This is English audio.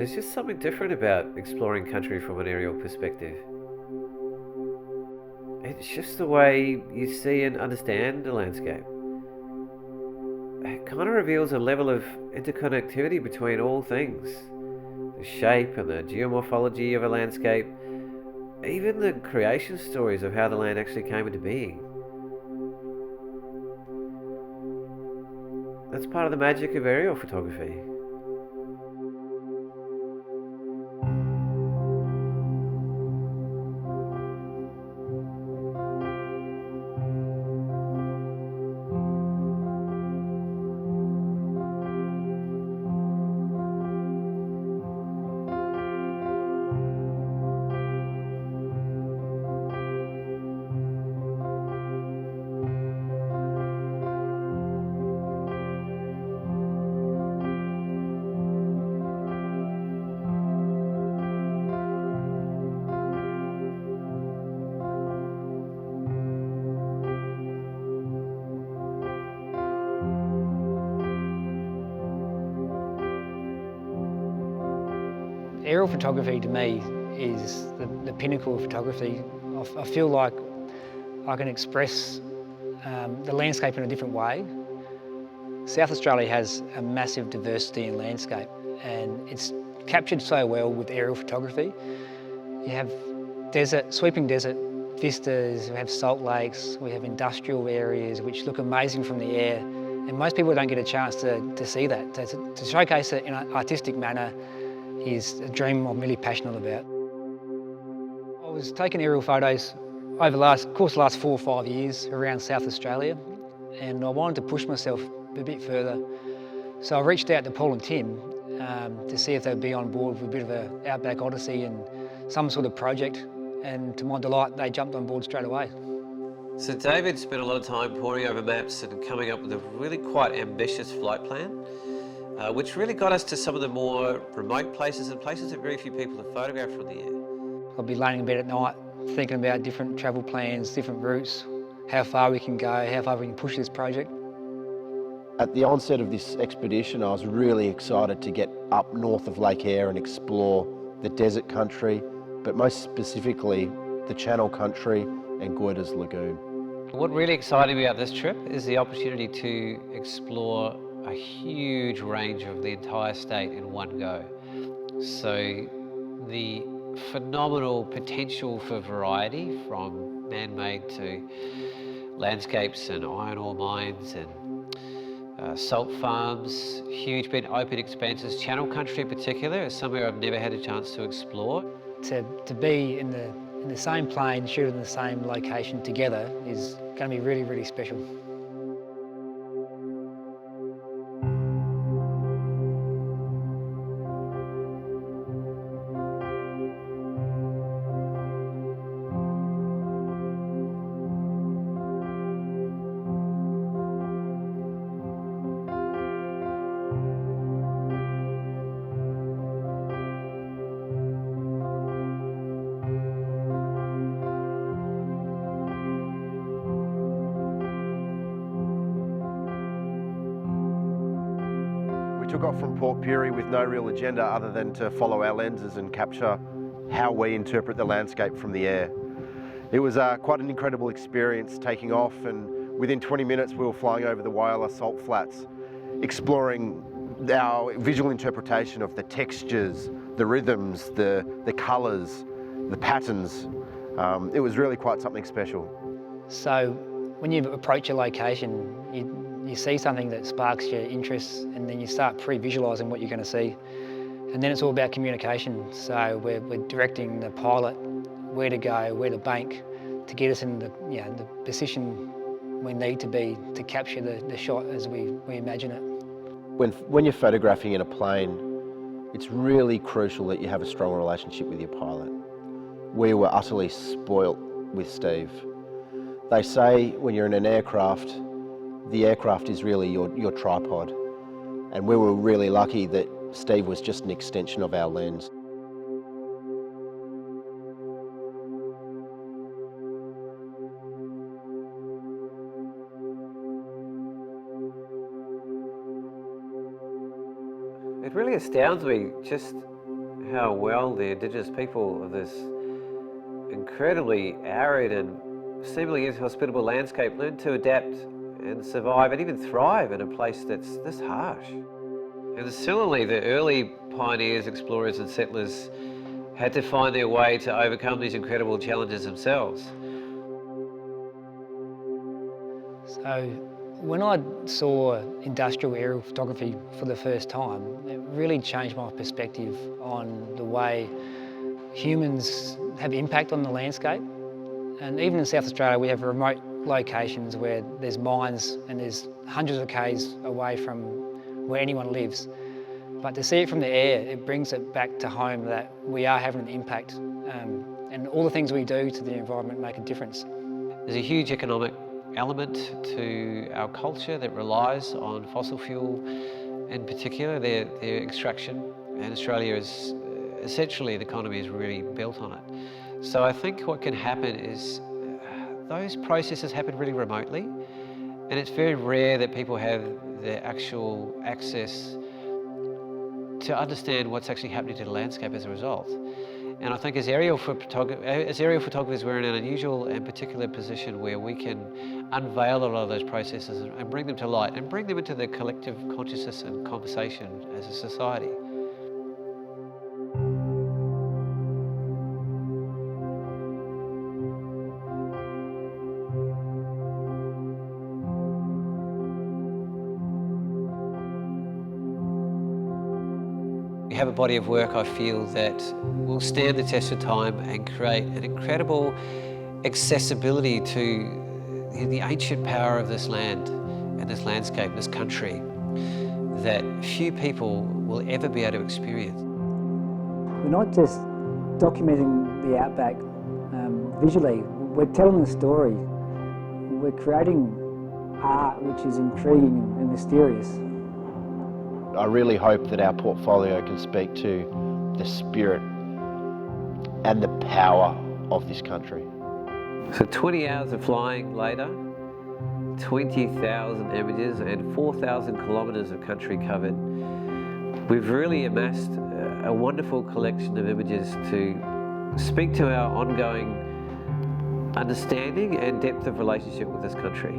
There's just something different about exploring country from an aerial perspective. It's just the way you see and understand the landscape. It kind of reveals a level of interconnectivity between all things. The shape and the geomorphology of a landscape, even the creation stories of how the land actually came into being. That's part of the magic of aerial photography. Aerial photography to me is the pinnacle of photography. I feel like I can express the landscape in a different way. South Australia has a massive diversity in landscape and it's captured so well with aerial photography. You have desert, sweeping desert vistas, we have salt lakes, we have industrial areas which look amazing from the air, and most people don't get a chance to see that. To showcase it in an artistic manner is a dream I'm really passionate about. I was taking aerial photos over the last 4 or 5 years around South Australia, and I wanted to push myself a bit further. So I reached out to Paul and Tim to see if they'd be on board with a bit of an outback odyssey and some sort of project, and to my delight they jumped on board straight away. So David spent a lot of time poring over maps and coming up with a really quite ambitious flight plan, which really got us to some of the more remote places and places that very few people have photographed from the air. I'll be laying in bed at night thinking about different travel plans, different routes, how far we can go, how far we can push this project. At the onset of this expedition, I was really excited to get up north of Lake Eyre and explore the desert country, but most specifically the Channel Country and Goyder's Lagoon. What really excited me about this trip is the opportunity to explore a huge range of the entire state in one go. So the phenomenal potential for variety, from man-made to landscapes and iron ore mines and salt farms, huge big open expanses. Channel Country in particular is somewhere I've never had a chance to explore. To be in the same plane, shoot in the same location together is going to be really, really special. We took off from Port Pirie with no real agenda other than to follow our lenses and capture how we interpret the landscape from the air. It was quite an incredible experience taking off, and within 20 minutes we were flying over the Whyalla Salt Flats, exploring our visual interpretation of the textures, the rhythms, the colours, the patterns. It was really quite something special. So when you approach a location, you see something that sparks your interest, and then you start pre-visualising what you're going to see. And then it's all about communication. So we're directing the pilot where to go, where to bank, to get us in the position we need to be to capture the shot as we imagine it. When you're photographing in a plane, it's really crucial that you have a strong relationship with your pilot. We were utterly spoilt with Steve. They say when you're in an aircraft, the aircraft is really your tripod. And we were really lucky that Steve was just an extension of our lens. It really astounds me just how well the Indigenous people of this incredibly arid and seemingly inhospitable landscape learned to adapt and survive and even thrive in a place that's this harsh. And similarly, the early pioneers, explorers and settlers had to find their way to overcome these incredible challenges themselves. So when I saw industrial aerial photography for the first time, it really changed my perspective on the way humans have impact on the landscape. And even in South Australia, we have remote locations where there's mines and there's hundreds of k's away from where anyone lives. But to see it from the air, it brings it back to home that we are having an impact, and all the things we do to the environment make a difference. There's a huge economic element to our culture that relies on fossil fuel, in particular their extraction, and Australia is essentially, the economy is really built on it. So I think what can happen is those processes happen really remotely, and it's very rare that people have the actual access to understand what's actually happening to the landscape as a result. And I think as aerial photographers, we're in an unusual and particular position where we can unveil a lot of those processes and bring them to light and bring them into the collective consciousness and conversation as a society. We have a body of work, I feel, that will stand the test of time and create an incredible accessibility to the ancient power of this land and this landscape, this country, that few people will ever be able to experience. We're not just documenting the outback visually, we're telling a story. We're creating art which is intriguing and mysterious. I really hope that our portfolio can speak to the spirit and the power of this country. So 20 hours of flying later, 20,000 images and 4,000 kilometres of country covered. We've really amassed a wonderful collection of images to speak to our ongoing understanding and depth of relationship with this country.